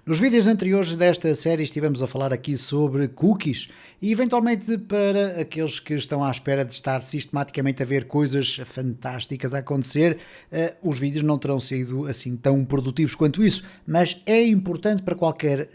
Nos vídeos anteriores desta série estivemos a falar aqui sobre cookies e eventualmente para aqueles que estão à espera de estar sistematicamente a ver coisas fantásticas a acontecer, os vídeos não terão sido assim tão produtivos quanto isso, mas é importante para qualquer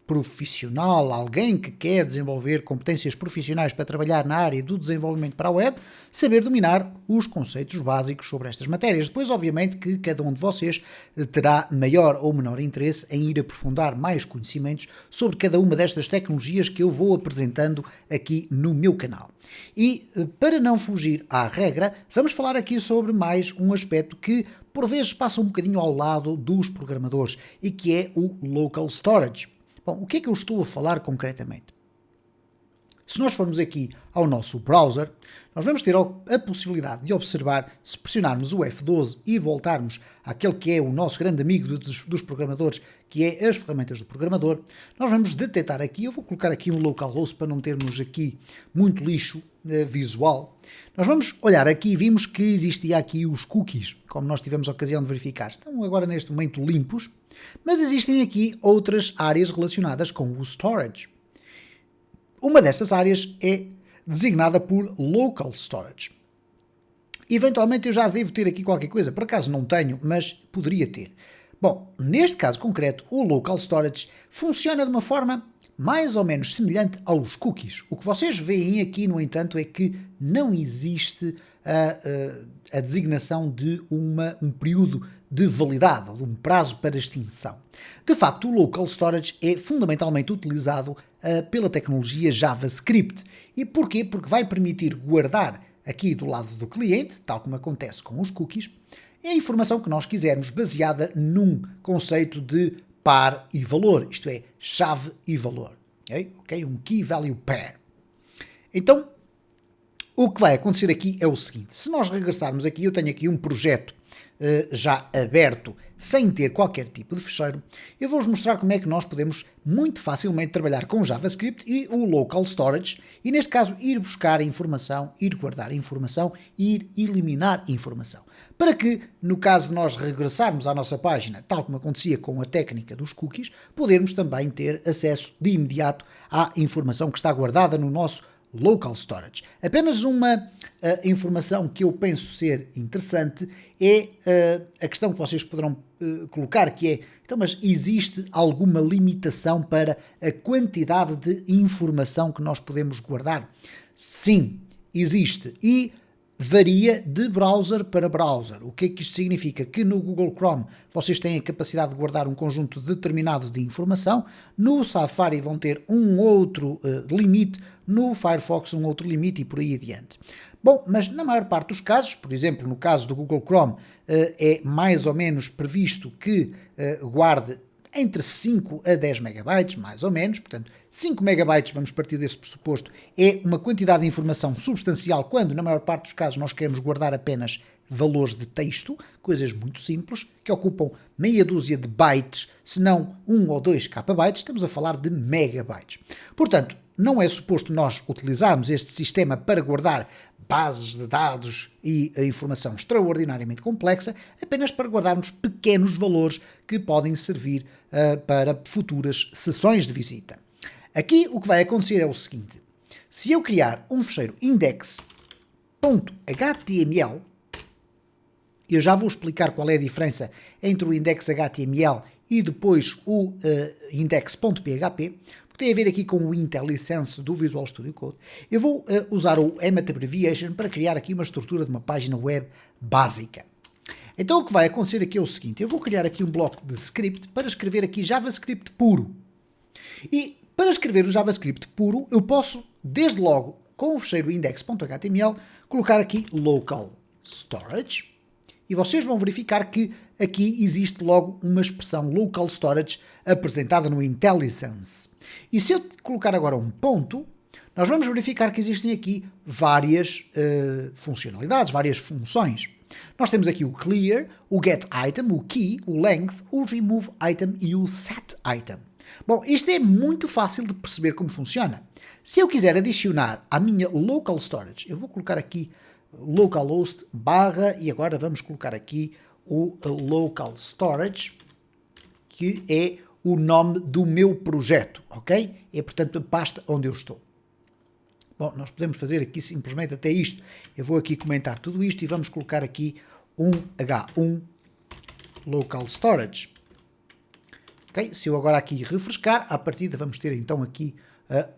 profissional, alguém que quer desenvolver competências profissionais para trabalhar na área do desenvolvimento para a web, saber dominar os conceitos básicos sobre estas matérias. Depois, obviamente, que cada um de vocês terá maior ou menor interesse em ir aprofundar mais conhecimentos sobre cada uma destas tecnologias que eu vou apresentando aqui no meu canal. E, para não fugir à regra, vamos falar aqui sobre mais um aspecto que, por vezes, passa um bocadinho ao lado dos programadores e que é o Local Storage. Bom, o que é que eu estou a falar concretamente? Se nós formos aqui ao nosso browser, nós vamos ter a possibilidade de observar, se pressionarmos o F12 e voltarmos àquele que é o nosso grande amigo dos programadores, que é as ferramentas do programador, nós vamos detectar aqui, eu vou colocar aqui um localhost para não termos aqui muito lixo visual. Nós vamos olhar aqui e vimos que existia aqui os cookies, como nós tivemos a ocasião de verificar. Estão agora neste momento limpos, mas existem aqui outras áreas relacionadas com o storage. Uma destas áreas é designada por Local Storage. Eventualmente eu já devo ter aqui qualquer coisa, por acaso não tenho, mas poderia ter. Bom, neste caso concreto, o Local Storage funciona de uma forma mais ou menos semelhante aos cookies. O que vocês veem aqui, no entanto, é que não existe a designação de um período de validade, ou de um prazo para extinção. De facto, o Local Storage é fundamentalmente utilizado pela tecnologia JavaScript. E porquê? Porque vai permitir guardar aqui do lado do cliente, tal como acontece com os cookies, a informação que nós quisermos, baseada num conceito de par e valor, isto é, chave e valor. Ok? Um Key Value Pair. Então, o que vai acontecer aqui é o seguinte: se nós regressarmos aqui, eu tenho aqui um projeto já aberto, sem ter qualquer tipo de fecheiro, eu vou-vos mostrar como é que nós podemos muito facilmente trabalhar com JavaScript e o Local Storage, e neste caso ir buscar informação, ir guardar informação, ir eliminar informação. Para que, no caso de nós regressarmos à nossa página, tal como acontecia com a técnica dos cookies, podermos também ter acesso de imediato à informação que está guardada no nosso Local Storage. Apenas uma informação que eu penso ser interessante é a questão que vocês poderão colocar, que é, então, mas existe alguma limitação para a quantidade de informação que nós podemos guardar? Sim, existe, e varia de browser para browser. O que é que isto significa? Que no Google Chrome vocês têm a capacidade de guardar um conjunto determinado de informação, no Safari vão ter um outro limite, no Firefox um outro limite e por aí adiante. Bom, mas na maior parte dos casos, por exemplo, no caso do Google Chrome, é mais ou menos previsto que guarde entre 5 a 10 megabytes, mais ou menos, portanto 5 megabytes, vamos partir desse pressuposto, é uma quantidade de informação substancial quando na maior parte dos casos nós queremos guardar apenas valores de texto, coisas muito simples, que ocupam meia dúzia de bytes, se não 1 ou 2 kbytes, estamos a falar de megabytes. Portanto, não é suposto nós utilizarmos este sistema para guardar bases de dados e a informação extraordinariamente complexa, apenas para guardarmos pequenos valores que podem servir para futuras sessões de visita. Aqui o que vai acontecer é o seguinte: se eu criar um fecheiro index.html, eu já vou explicar qual é a diferença entre o index.html e depois o index.php, porque tem a ver aqui com o IntelliSense do Visual Studio Code. Eu vou usar o Emmet Abbreviation para criar aqui uma estrutura de uma página web básica. Então o que vai acontecer aqui é o seguinte: eu vou criar aqui um bloco de script para escrever aqui JavaScript puro. E para escrever o JavaScript puro, eu posso, desde logo, com o fecheiro index.html, colocar aqui local storage, e vocês vão verificar que aqui existe logo uma expressão local storage apresentada no IntelliSense. E se eu colocar agora um ponto, nós vamos verificar que existem aqui várias funcionalidades, várias funções. Nós temos aqui o clear, o get item, o key, o length, o remove item e o set item. Bom, isto é muito fácil de perceber como funciona. Se eu quiser adicionar à minha local storage, eu vou colocar aqui localhost barra, e agora vamos colocar aqui o local storage, que é o nome do meu projeto, ok? É, portanto, a pasta onde eu estou. Bom, nós podemos fazer aqui simplesmente até isto. Eu vou aqui comentar tudo isto e vamos colocar aqui um H1 Local Storage. Okay? Se eu agora aqui refrescar, à partida vamos ter então aqui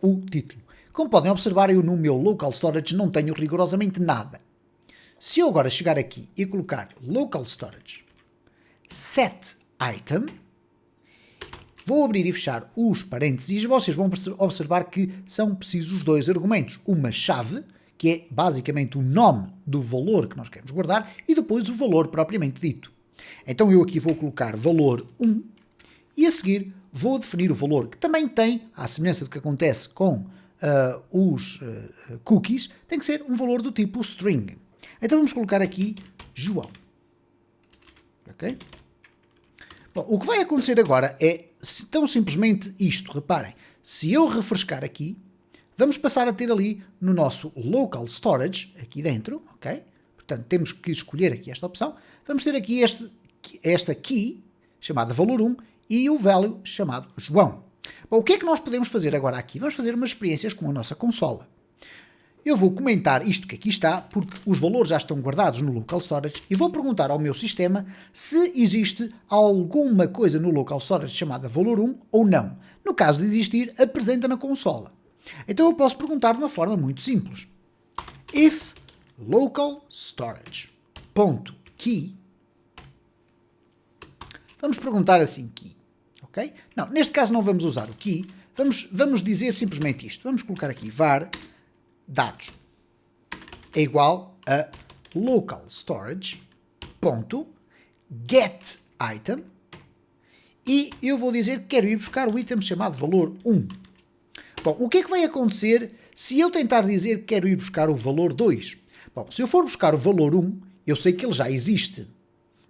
o título. Como podem observar, eu no meu Local Storage não tenho rigorosamente nada. Se eu agora chegar aqui e colocar Local Storage Set Item, vou abrir e fechar os parênteses e vocês vão observar que são precisos dois argumentos. Uma chave, que é basicamente o nome do valor que nós queremos guardar, e depois o valor propriamente dito. Então eu aqui vou colocar valor 1 e a seguir vou definir o valor, que também tem, à semelhança do que acontece com os cookies, tem que ser um valor do tipo string. Então vamos colocar aqui João. Ok? Bom, o que vai acontecer agora é tão simplesmente isto, reparem. Se eu refrescar aqui, vamos passar a ter ali no nosso Local Storage, aqui dentro, ok? Portanto, temos que escolher aqui esta opção. Vamos ter aqui esta key, chamada valor 1, e o value chamado João. Bom, o que é que nós podemos fazer agora aqui? Vamos fazer umas experiências com a nossa consola. Eu vou comentar isto que aqui está, porque os valores já estão guardados no Local Storage, e vou perguntar ao meu sistema se existe alguma coisa no Local Storage chamada valor 1 ou não. No caso de existir, apresenta na consola. Então eu posso perguntar de uma forma muito simples. If local storage.key, vamos perguntar assim key, ok? Não, neste caso não vamos usar o key, vamos dizer simplesmente isto. Vamos colocar aqui var dados é igual a local storage ponto get item e eu vou dizer que quero ir buscar o item chamado valor 1. Bom, o que é que vai acontecer se eu tentar dizer que quero ir buscar o valor 2? Bom, se eu for buscar o valor 1, eu sei que ele já existe.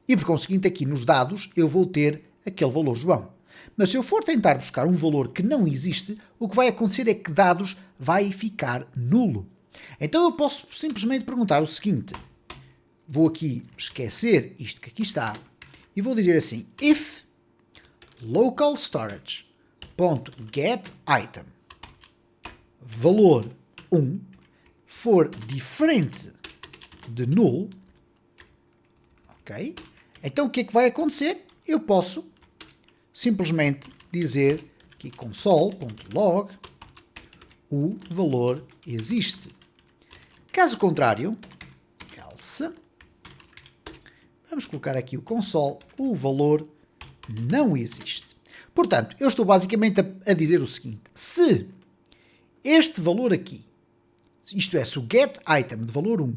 E por conseguinte aqui nos dados eu vou ter aquele valor João. Mas se eu for tentar buscar um valor que não existe, o que vai acontecer é que dados vai ficar nulo. Então eu posso simplesmente perguntar o seguinte. Vou aqui esquecer isto que aqui está e vou dizer assim, if local storage.getItem valor 1 for diferente de null, ok? Então o que é que vai acontecer? Eu posso simplesmente dizer que console.log o valor existe. Caso contrário, else, vamos colocar aqui o console, o valor não existe. Portanto, eu estou basicamente a dizer o seguinte, se este valor aqui, isto é, se o getItem de valor 1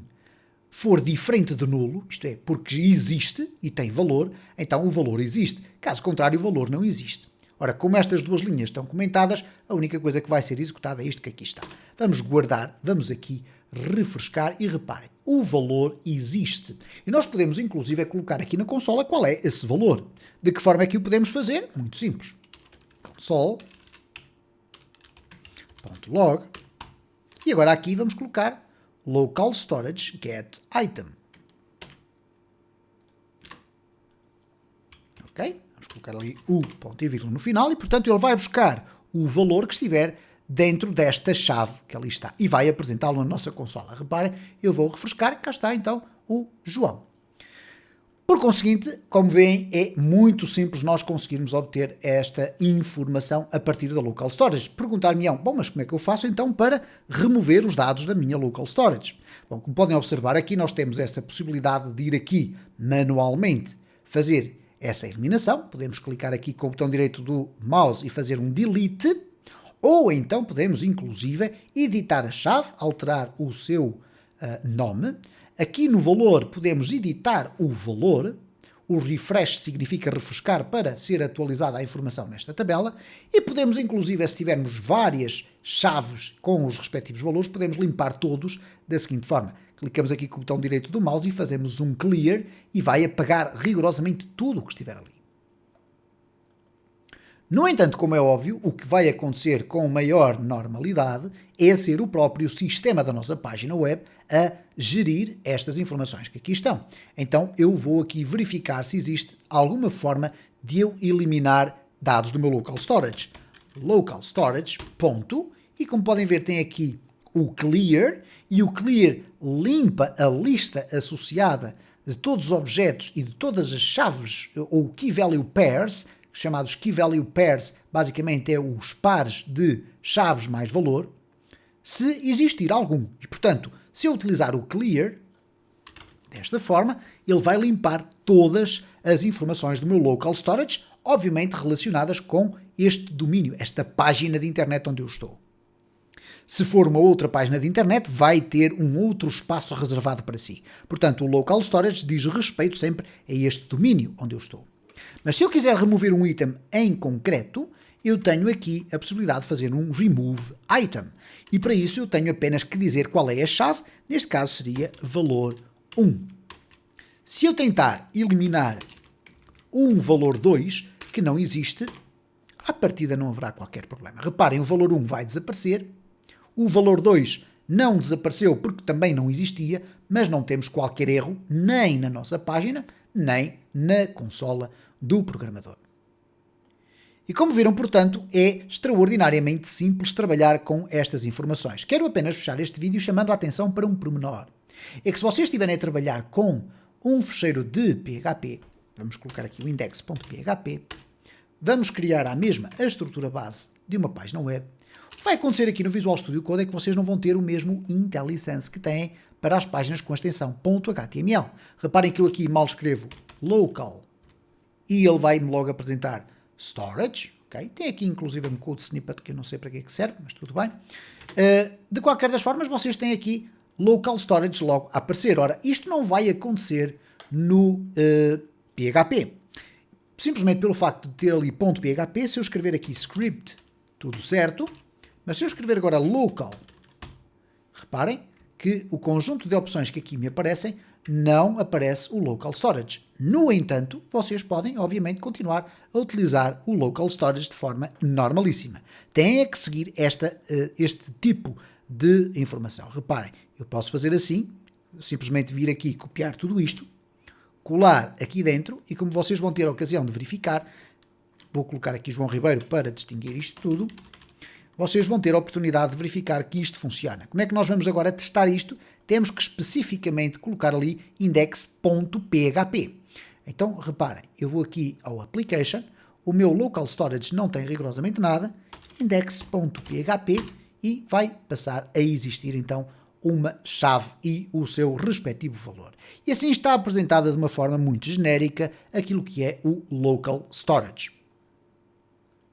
for diferente de nulo, isto é, porque existe e tem valor, então o valor existe. Caso contrário, o valor não existe. Ora, como estas duas linhas estão comentadas, a única coisa que vai ser executada é isto que aqui está. Vamos guardar, vamos aqui refrescar e reparem, o valor existe. E nós podemos, inclusive, colocar aqui na consola qual é esse valor. De que forma é que o podemos fazer? Muito simples. Console.log e agora aqui vamos colocar local storage get item. Ok? Vamos colocar ali o ponto e vírgula no final e, portanto, ele vai buscar o valor que estiver dentro desta chave que ali está e vai apresentá-lo na nossa consola. Reparem, eu vou refrescar, cá está então o João. Por conseguinte, como veem, é muito simples nós conseguirmos obter esta informação a partir da Local Storage. Perguntar-me-ão, bom, mas como é que eu faço então para remover os dados da minha Local Storage? Bom, como podem observar aqui, nós temos esta possibilidade de ir aqui manualmente fazer essa eliminação. Podemos clicar aqui com o botão direito do mouse e fazer um delete, ou então podemos inclusive editar a chave, alterar o seu nome. Aqui no valor podemos editar o valor, o refresh significa refrescar para ser atualizada a informação nesta tabela e podemos inclusive, se tivermos várias chaves com os respectivos valores, podemos limpar todos da seguinte forma. Clicamos aqui com o botão direito do mouse e fazemos um clear e vai apagar rigorosamente tudo o que estiver ali. No entanto, como é óbvio, o que vai acontecer com maior normalidade é ser o próprio sistema da nossa página web a gerir estas informações que aqui estão. Então eu vou aqui verificar se existe alguma forma de eu eliminar dados do meu local storage. Local storage, ponto, e como podem ver tem aqui o clear, e o clear limpa a lista associada de todos os objetos e de todas as chaves, ou key value pairs, chamados key value pairs, basicamente é os pares de chaves mais valor, se existir algum. E, portanto, se eu utilizar o clear, desta forma, ele vai limpar todas as informações do meu local storage, obviamente relacionadas com este domínio, esta página de internet onde eu estou. Se for uma outra página de internet, vai ter um outro espaço reservado para si. Portanto, o local storage diz respeito sempre a este domínio onde eu estou. Mas se eu quiser remover um item em concreto, eu tenho aqui a possibilidade de fazer um remove item. E para isso eu tenho apenas que dizer qual é a chave, neste caso seria valor 1. Se eu tentar eliminar um valor 2, que não existe, à partida não haverá qualquer problema. Reparem, o valor 1 vai desaparecer, o valor 2 não desapareceu porque também não existia, mas não temos qualquer erro nem na nossa página, nem na consola do programador. E como viram, portanto, é extraordinariamente simples trabalhar com estas informações. Quero apenas fechar este vídeo chamando a atenção para um pormenor. É que se vocês estiverem a trabalhar com um fecheiro de PHP, vamos colocar aqui o index.php, vamos criar a mesma a estrutura base de uma página web. O que vai acontecer aqui no Visual Studio Code é que vocês não vão ter o mesmo IntelliSense que têm para as páginas com a extensão .html. Reparem que eu aqui mal escrevo local e ele vai-me logo apresentar storage, ok? Tem aqui inclusive um code snippet que eu não sei para que é que serve, mas tudo bem. De qualquer das formas, vocês têm aqui local storage logo a aparecer. Ora, isto não vai acontecer no PHP. Simplesmente pelo facto de ter ali .php, se eu escrever aqui script, tudo certo, mas se eu escrever agora local, reparem que o conjunto de opções que aqui me aparecem não aparece o local storage. No entanto, vocês podem, obviamente, continuar a utilizar o local storage de forma normalíssima. Têm é que seguir este tipo de informação. Reparem, eu posso fazer assim, simplesmente vir aqui copiar tudo isto, colar aqui dentro e como vocês vão ter a ocasião de verificar, vou colocar aqui João Ribeiro para distinguir isto tudo, vocês vão ter a oportunidade de verificar que isto funciona. Como é que nós vamos agora testar isto? Temos que especificamente colocar ali index.php. Então, reparem, eu vou aqui ao Application, o meu Local Storage não tem rigorosamente nada, index.php e vai passar a existir então uma chave e o seu respectivo valor. E assim está apresentada de uma forma muito genérica aquilo que é o Local Storage.